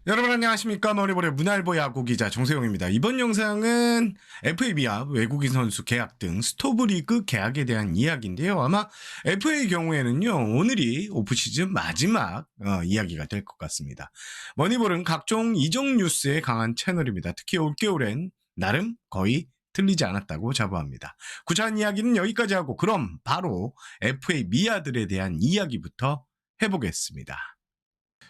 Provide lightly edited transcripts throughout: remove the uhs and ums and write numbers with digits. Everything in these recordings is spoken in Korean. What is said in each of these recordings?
여러분 안녕하십니까. 머리볼의 문알보 야구 기자 정세용입니다. 이번 영상은 FAB와 외국인 선수 계약 등 스토브리그 계약에 대한 이야기인데요. 아마 FA 경우에는요, 오늘이 오프시즌 마지막 이야기가 될 것 같습니다. 머니볼은 각종 이적 뉴스에 강한 채널입니다. 특히 올겨울엔 나름 거의 틀리지 않았다고 자부합니다. 구체한 이야기는 여기까지 하고 그럼 바로 FA 미아들에 대한 이야기부터 해보겠습니다.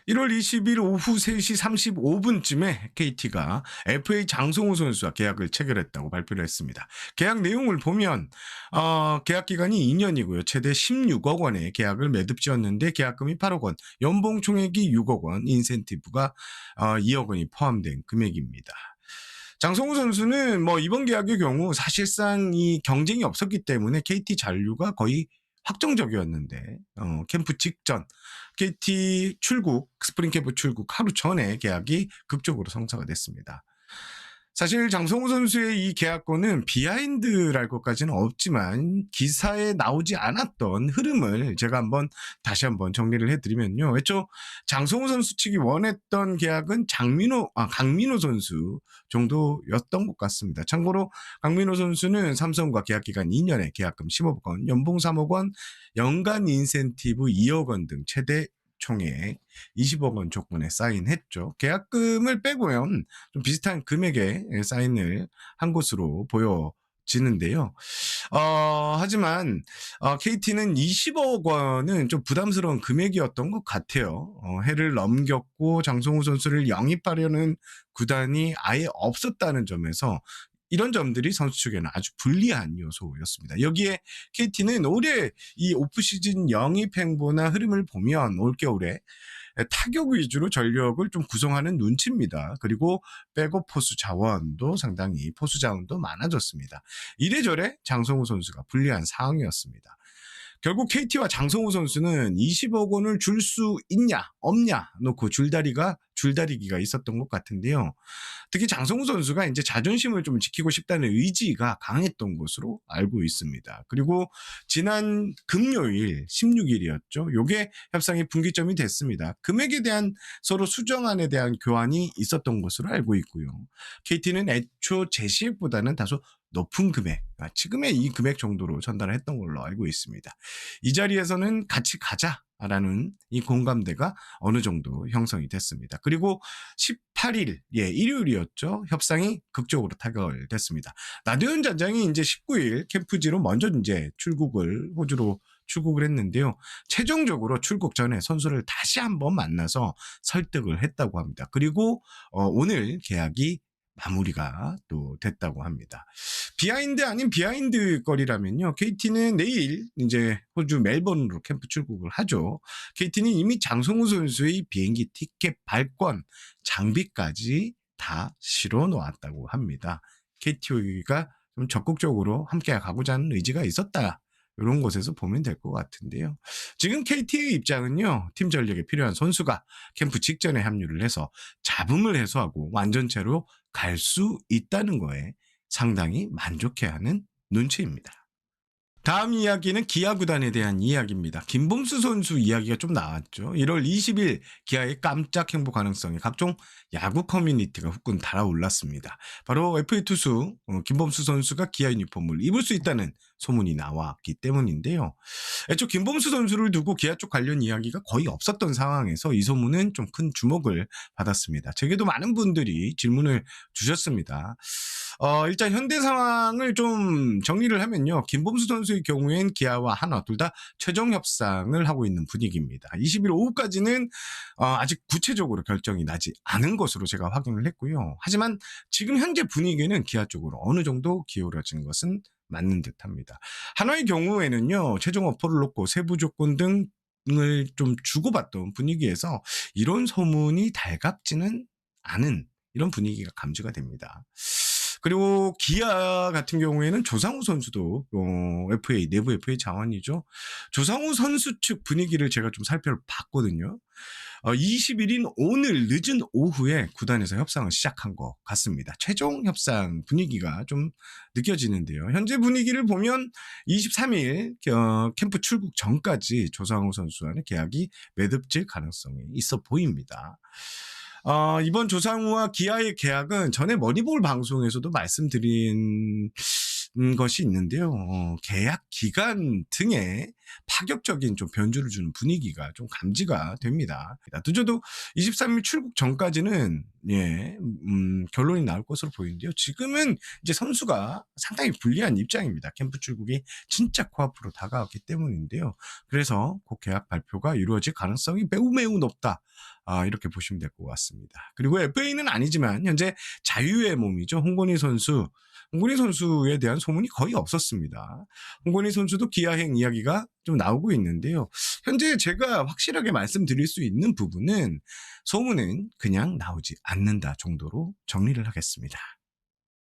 1월 20일 오후 3시 35분쯤에 KT가 FA 장성호 선수와 계약을 체결했다고 발표를 했습니다. 계약 내용을 보면 계약 기간이 2년이고요. 최대 16억 원의 계약을 매듭 지었는데 계약금이 8억 원, 연봉 총액이 6억 원, 인센티브가 2억 원이 포함된 금액입니다. 장성호 선수는 이번 계약의 경우 사실상 이 경쟁이 없었기 때문에 KT 잔류가 거의 확정적이었는데 캠프 직전 KT 출국, 스프링 캠프 출국 하루 전에 계약이 극적으로 성사가 됐습니다. 사실 장성호 선수의 이 계약권은 비하인드랄 것까지는 없지만 기사에 나오지 않았던 흐름을 제가 다시 한번 정리를 해드리면요. 애초 장성호 선수 측이 원했던 계약은 강민호 선수 정도였던 것 같습니다. 참고로 강민호 선수는 삼성과 계약 기간 2년에 계약금 10억 원, 연봉 3억 원, 연간 인센티브 2억 원 등 최대 총액 20억 원 조건에 사인했죠. 계약금을 빼고는 좀 비슷한 금액에 사인을 한 것으로 보여지는데요. 하지만 KT는 20억 원은 좀 부담스러운 금액이었던 것 같아요. 해를 넘겼고 장성호 선수를 영입하려는 구단이 아예 없었다는 점에서 이런 점들이 선수 측에는 아주 불리한 요소였습니다. 여기에 KT는 올해 이 오프시즌 영입 행보나 흐름을 보면 올겨울에 타격 위주로 전력을 좀 구성하는 눈치입니다. 그리고 백업 포수 자원도 상당히 포수 자원도 많아졌습니다. 이래저래 장성호 선수가 불리한 상황이었습니다. 결국 KT와 장성호 선수는 20억 원을 줄 수 있냐 없냐 놓고 줄다리기가 있었던 것 같은데요. 특히 장성호 선수가 이제 자존심을 좀 지키고 싶다는 의지가 강했던 것으로 알고 있습니다. 그리고 지난 금요일 16일이었죠. 요게 협상이 분기점이 됐습니다. 금액에 대한 서로 수정안에 대한 교환이 있었던 것으로 알고 있고요. KT는 애초 제시액보다는 다소 높은 금액, 지금의 이 금액 정도로 전달을 했던 걸로 알고 있습니다. 이 자리에서는 같이 가자라는 이 공감대가 어느 정도 형성이 됐습니다. 그리고 18일, 일요일이었죠. 협상이 극적으로 타결됐습니다. 나도현 단장이 이제 19일 캠프지로 먼저 이제 호주로 출국을 했는데요. 최종적으로 출국 전에 선수를 다시 한번 만나서 설득을 했다고 합니다. 그리고 오늘 계약이 마무리가 또 됐다고 합니다. 비하인드 아닌 비하인드 거리라면요. KT는 내일 이제 호주 멜번으로 캠프 출국을 하죠. KT는 이미 장성호 선수의 비행기 티켓 발권, 장비까지 다 실어 놓았다고 합니다. KT가 좀 적극적으로 함께 가고자 하는 의지가 있었다. 이런 곳에서 보면 될 것 같은데요. 지금 KT의 입장은요. 팀 전력에 필요한 선수가 캠프 직전에 합류를 해서 잡음을 해소하고 완전체로 갈 수 있다는 거에 상당히 만족해하는 눈치입니다. 다음 이야기는 기아 구단에 대한 이야기입니다. 김범수 선수 이야기가 좀 나왔죠. 1월 20일 기아의 깜짝 행보 가능성에 각종 야구 커뮤니티가 후끈 달아올랐습니다. 바로 FA 투수 김범수 선수가 기아 유니폼을 입을 수 있다는 소문이 나왔기 때문인데요. 애초 김범수 선수를 두고 기아 쪽 관련 이야기가 거의 없었던 상황에서 이 소문은 좀 큰 주목을 받았습니다. 제게도 많은 분들이 질문을 주셨습니다. 일단 현대 상황을 좀 정리를 하면요. 김범수 선수의 경우엔 기아와 한화 둘 다 최종 협상을 하고 있는 분위기입니다. 20일 오후까지는 아직 구체적으로 결정이 나지 않은 것으로 제가 확인을 했고요. 하지만 지금 현재 분위기는 기아 쪽으로 어느 정도 기울어진 것은 맞는 듯합니다. 한화의 경우에는요. 최종 오퍼를 놓고 세부 조건 등을 좀 주고받던 분위기에서 이런 소문이 달갑지는 않은 이런 분위기가 감지가 됩니다. 그리고 기아 같은 경우에는 조상우 선수도 FA 내부 FA 자원이죠. 조상우 선수 측 분위기를 제가 좀 살펴봤거든요. 20일인 오늘 늦은 오후에 구단에서 협상을 시작한 것 같습니다. 최종 협상 분위기가 좀 느껴지는데요. 현재 분위기를 보면 23일 캠프 출국 전까지 조상우 선수와는 계약이 매듭질 가능성이 있어 보입니다. 이번 조상우와 기아의 계약은 전에 머니볼 방송에서도 말씀드린 것이 있는데요. 계약 기간 등에 파격적인 좀 변주를 주는 분위기가 좀 감지가 됩니다. 늦어도 23일 출국 전까지는 결론이 나올 것으로 보이는데요. 지금은 이제 선수가 상당히 불리한 입장입니다. 캠프 출국이 진짜 코앞으로 다가왔기 때문인데요. 그래서 곧 계약 발표가 이루어질 가능성이 매우 높다. 이렇게 보시면 될 것 같습니다. 그리고 FA는 아니지만 현재 자유의 몸이죠. 홍건희 선수에 대한 소문이 거의 없었습니다. 홍건희 선수도 기아행 이야기가 좀 나오고 있는데요. 현재 제가 확실하게 말씀드릴 수 있는 부분은 소문은 그냥 나오지 않는다 정도로 정리를 하겠습니다.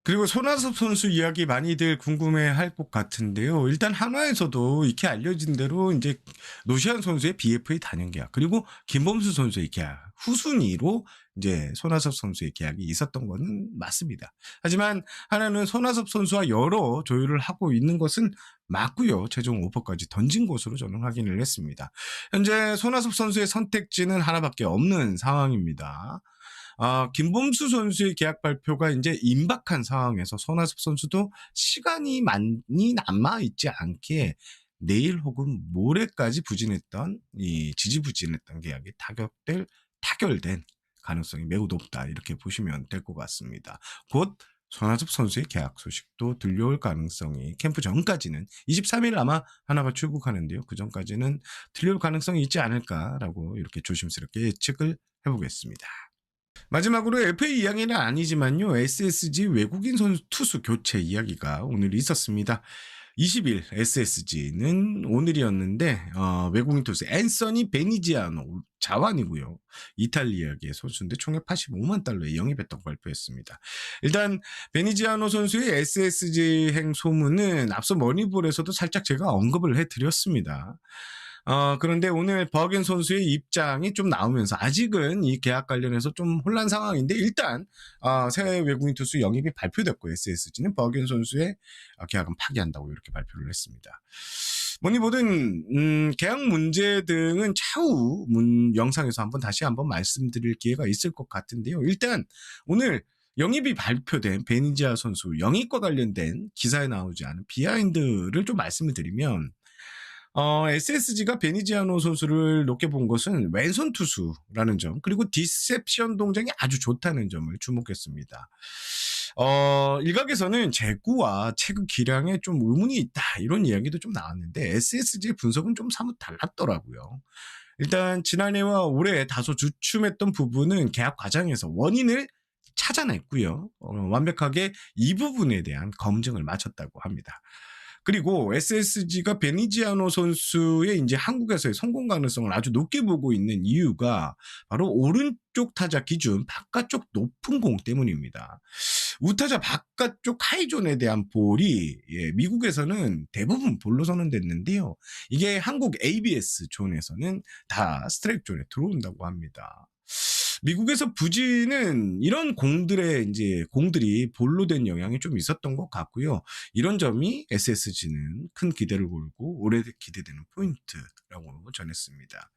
그리고 손아섭 선수 이야기 많이들 궁금해할 것 같은데요. 일단 한화에서도 이렇게 알려진 대로 이제 노시안 선수의 BFA 단연 계약, 그리고 김범수 선수의 계약 후순위로 이제 손아섭 선수의 계약이 있었던 것은 맞습니다. 하지만 하나는 손아섭 선수와 여러 조율을 하고 있는 것은 맞고요. 최종 오퍼까지 던진 것으로 저는 확인을 했습니다. 현재 손아섭 선수의 선택지는 하나밖에 없는 상황입니다. 김범수 선수의 계약 발표가 이제 임박한 상황에서 손아섭 선수도 시간이 많이 남아있지 않게 내일 혹은 모레까지 지지부진했던 계약이 타결된 가능성이 매우 높다. 이렇게 보시면 될 것 같습니다. 곧 손아섭 선수의 계약 소식도 들려올 가능성이 캠프 전까지는 23일 아마 하나가 출국하는데요. 그 전까지는 들려올 가능성이 있지 않을까라고 이렇게 조심스럽게 예측을 해보겠습니다. 마지막으로 FA 이야기는 아니지만요. SSG 외국인 선수 투수 교체 이야기가 오늘 있었습니다. 20일 SSG는 오늘이었는데 외국인 투수 앤서니 베니지아노 자완이고요. 이탈리아계 선수인데 총액 85만 달러에 영입했다고 발표했습니다. 일단 베니지아노 선수의 SSG행 소문은 앞서 머니볼에서도 살짝 제가 언급을 해드렸습니다. 그런데 오늘 버겐 선수의 입장이 좀 나오면서 아직은 이 계약 관련해서 좀 혼란 상황인데 일단 새 외국인 투수 영입이 발표됐고 SSG는 버겐 선수의 계약은 파기한다고 이렇게 발표를 했습니다. 뭐니 뭐든 계약 문제 등은 차후 영상에서 다시 한번 말씀드릴 기회가 있을 것 같은데요. 일단 오늘 영입이 발표된 베니지아 선수 영입과 관련된 기사에 나오지 않은 비하인드를 좀 말씀을 드리면 SSG가 베니지아노 선수를 높게 본 것은 왼손 투수라는 점, 그리고 디셉션 동작이 아주 좋다는 점을 주목했습니다. 일각에서는 제구와 체구 기량에 좀 의문이 있다, 이런 이야기도 좀 나왔는데 SSG의 분석은 좀 사뭇 달랐더라고요. 일단 지난해와 올해 다소 주춤했던 부분은 계약 과정에서 원인을 찾아냈고요. 완벽하게 이 부분에 대한 검증을 마쳤다고 합니다. 그리고 SSG가 베니지아노 선수의 이제 한국에서의 성공 가능성을 아주 높게 보고 있는 이유가 바로 오른쪽 타자 기준 바깥쪽 높은 공 때문입니다. 우타자 바깥쪽 하이존에 대한 볼이 미국에서는 대부분 볼로 선언됐는데요. 이게 한국 ABS 존에서는 다 스트라이크 존에 들어온다고 합니다. 미국에서 부진은 이런 공들이 볼로 된 영향이 좀 있었던 것 같고요. 이런 점이 SSG는 큰 기대를 걸고 오래 기대되는 포인트라고 전했습니다.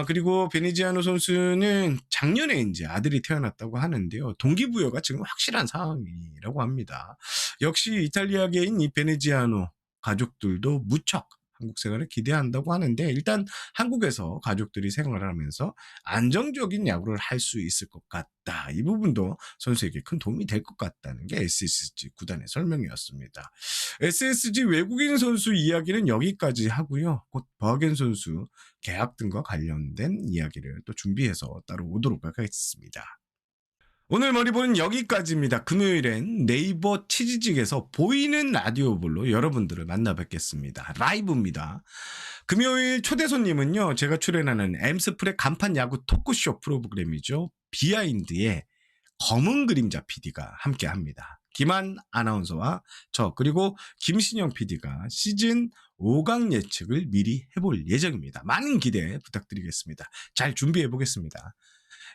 그리고 베니지아노 선수는 작년에 이제 아들이 태어났다고 하는데요. 동기부여가 지금 확실한 상황이라고 합니다. 역시 이탈리아계인 이 베니지아노 가족들도 무척 한국 생활을 기대한다고 하는데 일단 한국에서 가족들이 생활을 하면서 안정적인 야구를 할 수 있을 것 같다. 이 부분도 선수에게 큰 도움이 될 것 같다는 게 SSG 구단의 설명이었습니다. SSG 외국인 선수 이야기는 여기까지 하고요. 곧 버겐 선수 계약 등과 관련된 이야기를 또 준비해서 따로 오도록 하겠습니다. 오늘 머리볼은 여기까지입니다. 금요일엔 네이버 치지직에서 보이는 라디오볼로 여러분들을 만나 뵙겠습니다. 라이브입니다. 금요일 초대 손님은요, 제가 출연하는 엠스플의 간판 야구 토크쇼 프로그램이죠. 비하인드의 검은 그림자 PD가 함께 합니다. 김한 아나운서와 저 그리고 김신영 PD가 시즌 5강 예측을 미리 해볼 예정입니다. 많은 기대 부탁드리겠습니다. 잘 준비해 보겠습니다.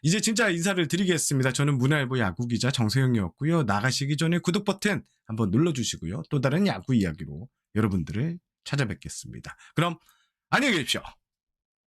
이제 진짜 인사를 드리겠습니다. 저는 문화일보 야구기자 정세영이었고요. 나가시기 전에 구독 버튼 한번 눌러주시고요. 또 다른 야구 이야기로 여러분들을 찾아뵙겠습니다. 그럼 안녕히 계십시오.